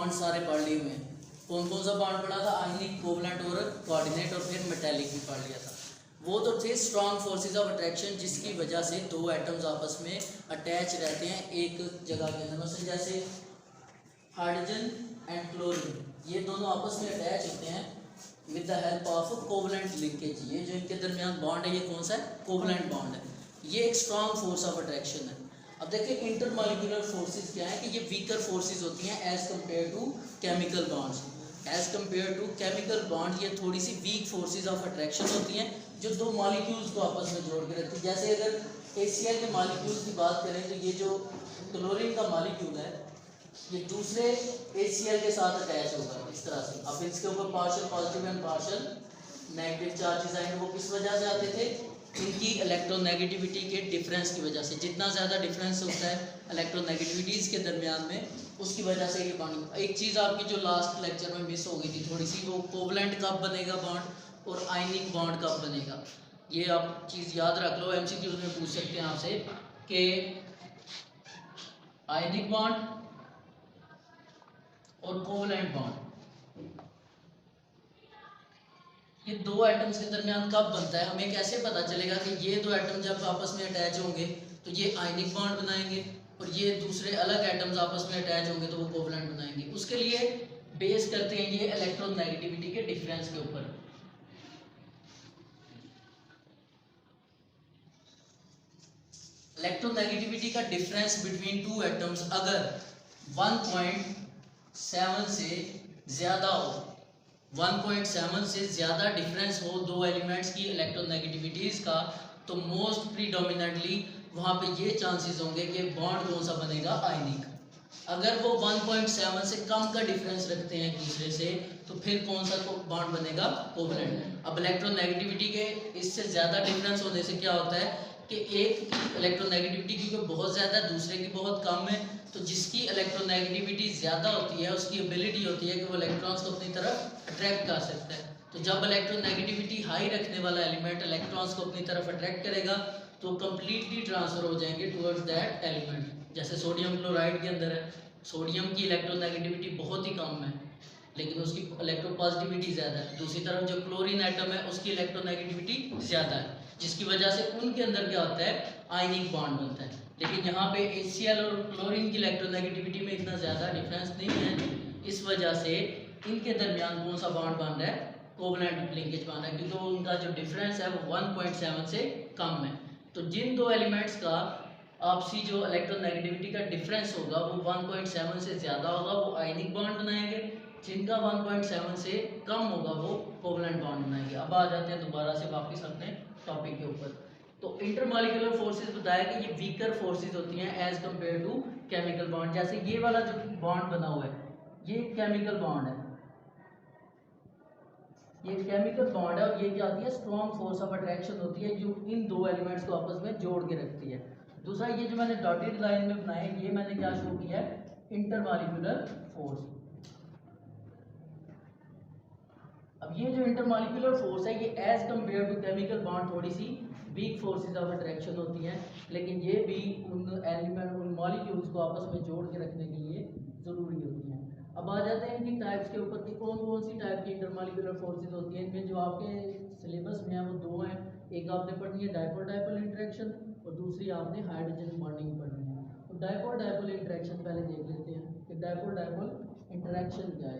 Bond सारे पढ़ लिए हुए हैं। कौन कौन सा बॉन्ड पढ़ा था? आयनिक, कोवलेंट और कोऑर्डिनेट, और फिर मेटेलिक भी पढ़ लिया था। वो तो थे स्ट्रॉन्ग फोर्सेस ऑफ अट्रैक्शन, जिसकी वजह से दो एटम्स आपस में अटैच रहते हैं एक जगह के अंदर। मतलब जैसे हाइड्रोजन एंड क्लोरीन, ये दोनों आपस में अटैच होते हैं with the help of covalent linkage. ये जो इनके दरमियान बॉन्ड है, ये कौन सा है? कोवलेंट बॉन्ड है। ये एक स्ट्रॉन्ग फोर्स ऑफ अट्रैक्शन है। अब देखिए इंटरमॉलिक्यूलर फोर्सेस क्या है कि ये वीकर फोर्सेस होती हैं as compare to chemical bonds. As compare to chemical bond ये थोड़ी सी वीक फोर्सेस ऑफ अट्रैक्शन होती हैं जो दो मॉलिक्यूल्स को आपस में जोड़ के रखती है। जैसे अगर HCl के मॉलिक्यूल्स की बात करें तो ये जो क्लोरीन का मॉलिक्यूल है ये दूसरे HCl के साथ अटैच होगा इस तरह से। अब इसके ऊपर partial positive and partial negative charges आएंगे। वो किस वजह से आते थे? इनकी इलेक्ट्रोनेगेटिविटी के डिफरेंस की वजह से। जितना ज़्यादा डिफरेंस होता है इलेक्ट्रोनेगेटिविटीज़ के दरमियान में, उसकी वजह से ये बॉन्ड। एक चीज़ आपकी जो लास्ट लेक्चर में मिस हो गई थी थोड़ी सी, वो कोवलेंट कब बनेगा बॉन्ड और आयनिक बॉन्ड कब बनेगा। ये आप चीज़ याद रख लो, MCQ में पूछ सकते हैं आपसे कि आयनिक बॉन्ड और कोवलेंट बॉन्ड ये दो एटम्स के दरमियान कब बनता है। हमें कैसे पता चलेगा कि ये दो एटम जब आपस में अटैच होंगे तो ये आयनिक बॉन्ड बनाएंगे और ये दूसरे अलग एटम्स आपस में अटैच होंगे तो वो कोवलेंट बनाएंगे। उसके लिए बेस करते हैं ये इलेक्ट्रोनेगेटिविटी के डिफरेंस के ऊपर। इलेक्ट्रोनेगेटिविटी का डिफरेंस बिटवीन टू एटम्स अगर 1.7 से ज़्यादा हो, 1.7 से ज़्यादा डिफरेंस हो दो एलिमेंट्स की इलेक्ट्रोनेगेटिविटीज़ का, तो मोस्ट प्रीडोमिनेंटली वहाँ पे ये चांसेस होंगे कि बॉन्ड कौन सा बनेगा? आयनिक। अगर वो 1.7 से कम का डिफरेंस रखते हैं एक दूसरे से तो फिर कौन सा बॉन्ड बनेगा? कोवलेंट। अब इलेक्ट्रोनेगेटिविटी के इससे ज़्यादा डिफरेंस होने से क्या होता है कि एक इलेक्ट्रोनेगेटिविटी की बहुत ज़्यादा, दूसरे की बहुत कम है, तो जिसकी इलेक्ट्रोनेगेटिविटी ज़्यादा होती है उसकी एबिलिटी होती है कि वो इलेक्ट्रॉन्स को अपनी तरफ अट्रैक्ट कर सकता है। तो जब इलेक्ट्रोनेगेटिविटी हाई रखने वाला एलिमेंट इलेक्ट्रॉन्स को अपनी तरफ अट्रैक्ट करेगा तो कंप्लीटली ट्रांसफर हो जाएंगे टुवर्ड्स दैट एलिमेंट। जैसे सोडियम क्लोराइड के अंदर है, सोडियम की इलेक्ट्रोनेगेटिविटी बहुत ही कम है लेकिन उसकी इलेक्ट्रोपॉजिटिविटी ज़्यादा है। दूसरी तरफ जो क्लोरीन एटम है उसकी इलेक्ट्रोनेगेटिविटी ज़्यादा है, जिसकी वजह से उनके अंदर क्या होता है? आयनिक बॉन्ड बनता है। लेकिन यहाँ पे HCl और क्लोरीन की इलेक्ट्रोनेगेटिविटी में इतना ज़्यादा डिफरेंस नहीं है, इस वजह से इनके दरमियान कौन सा बॉन्ड बन रहा है? कोवलेंट लिंकेज बन रहा है, क्योंकि उनका जो डिफरेंस है वो 1.7 से कम है। तो जिन दो एलिमेंट्स का आपसी जो इलेक्ट्रोनेगेटिविटी का डिफरेंस होगा वो 1.7 से ज़्यादा होगा, वो आयनिक बॉन्ड बनाएंगे। जिनका 1.7 से कम होगा वो कोवलेंट बॉन्ड बनाएंगे। अब आ जाते हैं दोबारा से वापस अपने टॉपिक के ऊपर। तो इंटरमॉलिक्यूलर फोर्सेस बताया कि ये वीकर फोर्सेस होती हैं as compare to chemical bond. जैसे ये वाला जो बॉन्ड बना हुआ है ये केमिकल बॉन्ड है, ये केमिकल बॉन्ड है और ये क्या होती है? स्ट्रॉन्ग फोर्स ऑफ अट्रैक्शन होती है जो इन दो एलिमेंट्स को आपस में जोड़ के रखती है। दूसरा ये जो मैंने डॉटेड लाइन में बनाया है ये मैंने क्या शो किया है? Intermolecular force. अब ये जो इंटरमॉलिक्यूलर फोर्स है ये as compare to chemical bond थोड़ी सी वीक फोर्सेस ऑफ अट्रैक्शन होती हैं, लेकिन ये भी उन एलिमेंट, उन मॉलिक्यूल्स को आपस में जोड़ के रखने के लिए ज़रूरी होती हैं। अब आ जाते हैं इनकी टाइप्स के ऊपर कि कौन कौन सी टाइप की इंटरमॉलिक्यूलर फोर्सेस होती हैं। इनमें जो आपके सिलेबस में है वो दो हैं, एक आपने पढ़नी है डायपोल डायपोल इंटरेक्शन और दूसरी आपने हाइड्रोजन बॉन्डिंग पढ़नी है। तो डायपोल डायपोल इंटरेक्शन पहले देख लेते हैं कि डायपोल डायपोल इंटरेक्शन क्या है।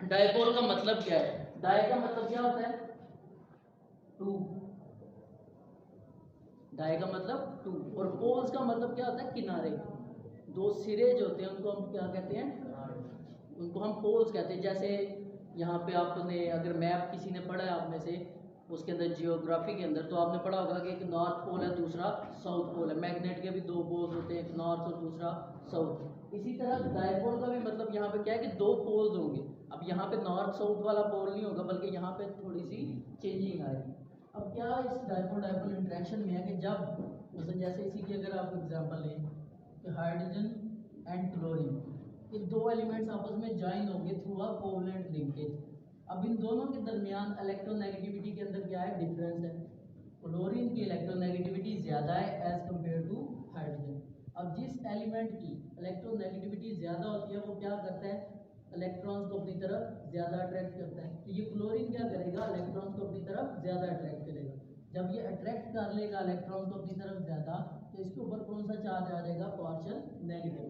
डायपोल का मतलब क्या है? डाई का मतलब क्या होता है? टू। डाई का मतलब टू और पोल्स का मतलब क्या होता है? किनारे। दो सिरे जो होते हैं उनको हम क्या कहते हैं? उनको हम पोल्स कहते हैं। जैसे यहाँ पे आपने अगर मैप किसी ने पढ़ा है आप में से, उसके अंदर जियोग्राफी के अंदर, तो आपने पढ़ा होगा कि एक नॉर्थ पोल है दूसरा साउथ पोल है। मैग्नेट के भी दो पोल्स होते हैं, एक नॉर्थ और दूसरा साउथ। इसी तरह डायपोल का भी मतलब यहाँ पे क्या है कि दो पोल्स होंगे। अब यहाँ पे नॉर्थ साउथ वाला पोल नहीं होगा बल्कि यहाँ पे थोड़ी सी चेंजिंग आएगी। अब क्या इस डायपोल डायपोल इंटरेक्शन में है कि जब मतलब जैसे इसी की अगर आप एग्जांपल लें कि हाइड्रोजन एंड क्लोरीन, ये दो एलिमेंट्स आपस में ज्वाइन होंगे थ्रू अ कोवलेंट लिंकेज। अब इन दोनों के दरमियान इलेक्ट्रोनेगेटिविटी के अंदर क्या है? डिफरेंस है। क्लोरीन की इलेक्ट्रोनेगेटिविटी ज़्यादा है एज कम्पेयर टू हाइड्रोजन। अब जिस एलिमेंट की इलेक्ट्रोनेगेटिविटी ज़्यादा होती है वो क्या करता है? इलेक्ट्रॉन्स को अपनी तरफ ज़्यादा अट्रैक्ट करता है। तो ये क्लोरीन क्या करेगा, इलेक्ट्रॉन्स को अपनी तरफ ज़्यादा अट्रैक्ट करेगा। जब ये अट्रैक्ट कर लेगा इलेक्ट्रॉन्स को अपनी तरफ ज़्यादा, तो इसके ऊपर कौन सा चार्ज आ जाएगा, पार्शियल नेगेटिव।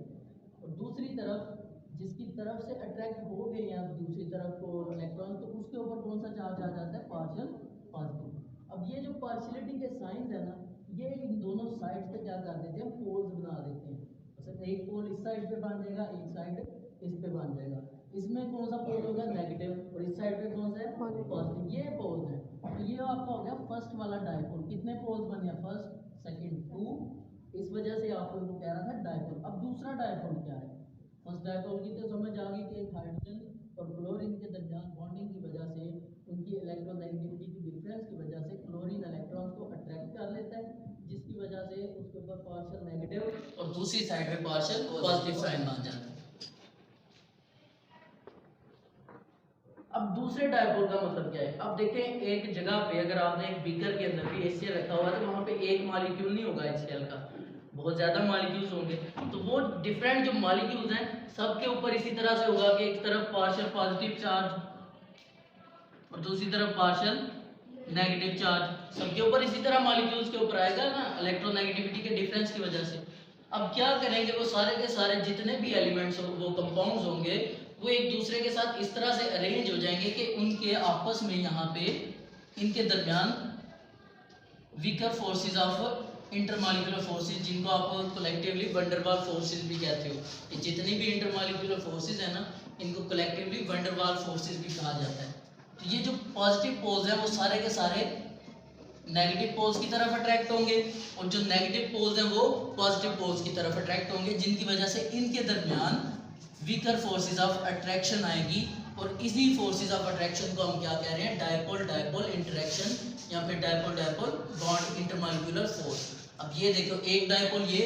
और दूसरी तरफ जिसकी तरफ से अट्रैक्ट हो गए हैं अब दूसरी तरफ को इलेक्ट्रॉन, तो उसके ऊपर कौन सा चार्ज आ जाता है, पार्शियल पॉजिटिव। अब ये जो पार्शियलिटी के साइंस है ना, ये इन दोनों साइड पे क्या कर देते हैं, पोल्स बना देते हैं। मतलब एक पोल इस साइड पे बन जाएगा, एक साइड इस पे बन जाएगा। इसमें कौन सा पोल होगा, नेगेटिव, और इस साइड पे कौन सा है, पॉजिटिव। ये पोल्स है। तो ये आपका हो गया फर्स्ट वाला डायपोल। कितने पोल्स बन गया, फर्स्ट, सेकंड, 2। इस वजह से आप लोगों को कह रहा था डायपोल। अब दूसरा डायपोल क्या है, फर्स्ट डायपोल की तो समझ आ गई कि एक हाइड्रोजन और क्लोरीन के दरमियान बॉन्डिंग की वजह से, उनकी इलेक्ट्रोनेगेटिविटी की डिफरेंस की वजह से क्लोरीन इलेक्ट्रॉन को अट्रैक्ट कर लेता है, जिसकी वजह से उसके ऊपर पार्शियल नेगेटिव और दूसरी साइड पे पार्शियल पॉजिटिव साइन बन जाता है। अब दूसरे डायपोल का मतलब क्या है, अब देखें एक जगह पे अगर आपने एक बीकर के अंदर भी HCl रखा हुआ है, तो वहां पे एक मॉलिक्यूल नहीं होगा HCl का, बहुत ज्यादा मॉलिक्यूल्स होंगे। तो वो डिफरेंट जो मॉलिक्यूल्स हैं सबके ऊपर इसी तरह से होगा कि एक तरफ पार्शियल पॉजिटिव चार्ज और दूसरी तरफ पार्शियल नेगेटिव चार्ज, सबके ऊपर इसी तरह मॉलिक्यूल्स के ऊपर आएगा ना, इलेक्ट्रोनेगेटिविटी के डिफरेंस की वजह से। अब क्या करेंगे, वो सारे के सारे जितने भी एलिमेंट्स हो, वो कंपाउंड्स होंगे, वो एक दूसरे के साथ इस तरह से अरेंज हो जाएंगे कि उनके आपस में यहाँ पे इनके दरमियान weaker forces of intermolecular forces, जिनको आप कलेक्टिवली वंडरवाल फोर्सेस भी कहते हो, ये जितनी भी इंटरमॉलिक्यूलर फोर्सेस है ना, इनको कलेक्टिवली वंडरवाल फोर्सेस भी कहा जाता है। तो ये जो पॉजिटिव पोल्स हैं वो सारे के सारे नेगेटिव पोल्स की तरफ अट्रैक्ट होंगे, और जो नेगेटिव पोल्स हैं वो पॉजिटिव पोल्स की तरफ अट्रैक्ट होंगे, जिनकी वजह से इनके दरमियान वीकर फोर्सेस ऑफ अट्रैक्शन आएगी। और इसी फोर्सेस ऑफ अट्रैक्शन को हम क्या कह रहे हैं, डायपोल डायपोल इंटरेक्शन या फिर dipole dipole bond intermolecular force. अब ये देखो, एक डायपोल ये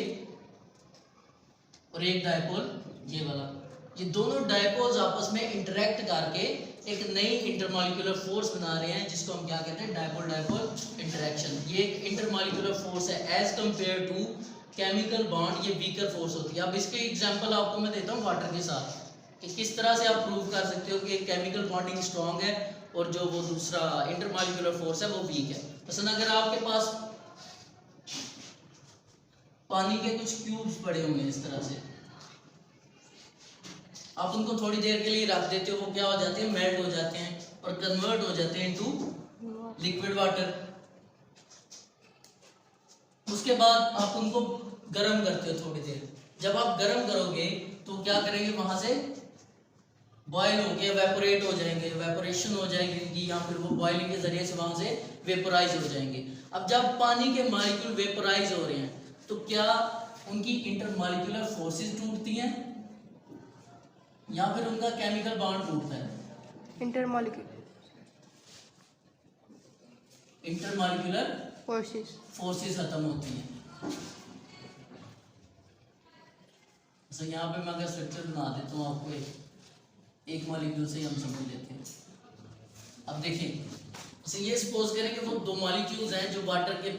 और एक डायपोल ये वाला, ये दोनों डायपोल्स आपस में इंटरेक्ट करके एक नई इंटरमॉलिक्यूलर फोर्स बना रहे हैं, जिसको हम क्या कहते हैं, डायपोल डायपोल इंटरेक्शन। ये एक इंटरमॉलिक्यूलर फोर्स है as compare to chemical bond, ये वीकर फोर्स होती है। अब इसके एग्जांपल आपको मैं देता हूँ वाटर के साथ, कि किस तरह से आप प्रूव कर सकते हो कि केमिकल बॉन्डिंग स्ट्रांग है और जो वो दूसरा इंटरमॉलिक्यूलर फोर्स है वो वीक है। मसलन अगर आपके पास पानी के कुछ क्यूब्स पड़े हुए हैं इस तरह से, आप उनको थोड़ी देर के लिए रख देते हो, वो क्या हो जाते हैं, मेल्ट हो जाते हैं और कन्वर्ट हो जाते हैं इनटू लिक्विड वाटर। उसके बाद आप उनको गर्म करते हो थोड़ी देर। जब आप गर्म करोगे तो क्या करेंगे, वहां से बॉयल होके वेपोरेट हो जाएंगे, वेपोरेशन हो जाएगी इनकी, या फिर वो बॉइलिंग के जरिए से वहां से वेपोराइज हो जाएंगे। अब जब पानी के मॉलिक्यूल वेपोराइज हो रहे हैं तो क्या उनकी इंटरमॉलिक्यूलर फोर्सेस टूटती हैं या फिर उनका केमिकल बॉन्ड टूटता है? इंटरमॉलिक्यूलर फोर्सेस खत्म होती हैं। तो यहाँ पे मैं अगर स्ट्रक्चर बना देता हूँ आपको, एक मॉलिक्यूल से ही हम समझ लेते हैं। अब देखिए, तो ये सपोज करें कि वो दो मॉलिक्यूल्स हैं जो वाटर के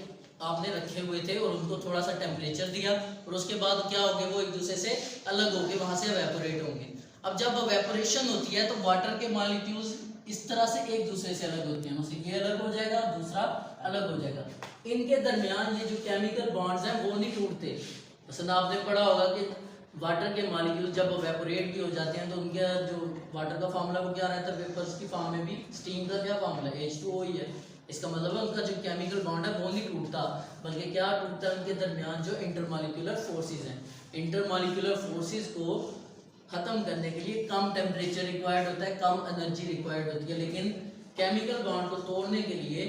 आपने रखे हुए थे और उनको थोड़ा सा टेम्परेचर दिया, और उसके बाद क्या हो गया, वो एक दूसरे से अलग होके वहां से वेपोरेट होंगे। अब जब वेपोरेशन होती है तो वाटर के मॉलिक्यूल्स इस तरह से एक दूसरे से अलग होते हैं, मतलब ये अलग हो जाएगा, दूसरा अलग हो जाएगा। इनके दरमियान ये जो केमिकल बॉन्ड्स हैं वो नहीं टूटते। मसलन आपने पढ़ा होगा कि वाटर के मॉलिक्यूल जब वेपोरेट भी हो जाते हैं तो उनका जो वाटर का फार्मूला वो क्या रहता है, वेपर्स की फॉर्म में भी स्टीम का क्या फार्मूला है, H2O ही है। इसका मतलब है उनका जो केमिकल बॉन्ड है वो नहीं टूटता, बल्कि क्या टूटता है, उनके दरमियान जो इंटरमॉलिक्यूलर फोर्सेस हैं। इंटरमॉलिक्यूलर फोर्सेस को खत्म करने के लिए कम टेम्परेचर रिक्वायर्ड होता है, कम एनर्जी रिक्वायर्ड होती है, लेकिन केमिकल बॉन्ड को तोड़ने के लिए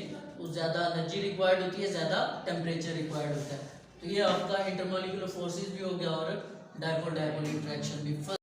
ज़्यादा एनर्जी रिक्वायर्ड होती है, ज़्यादा टेम्परेचर रिक्वायर्ड होता है। तो ये आपका इंटरमॉलिक्यूलर फोर्सेस भी हो गया और डायपोल डायपोल इंटरेक्शन भी।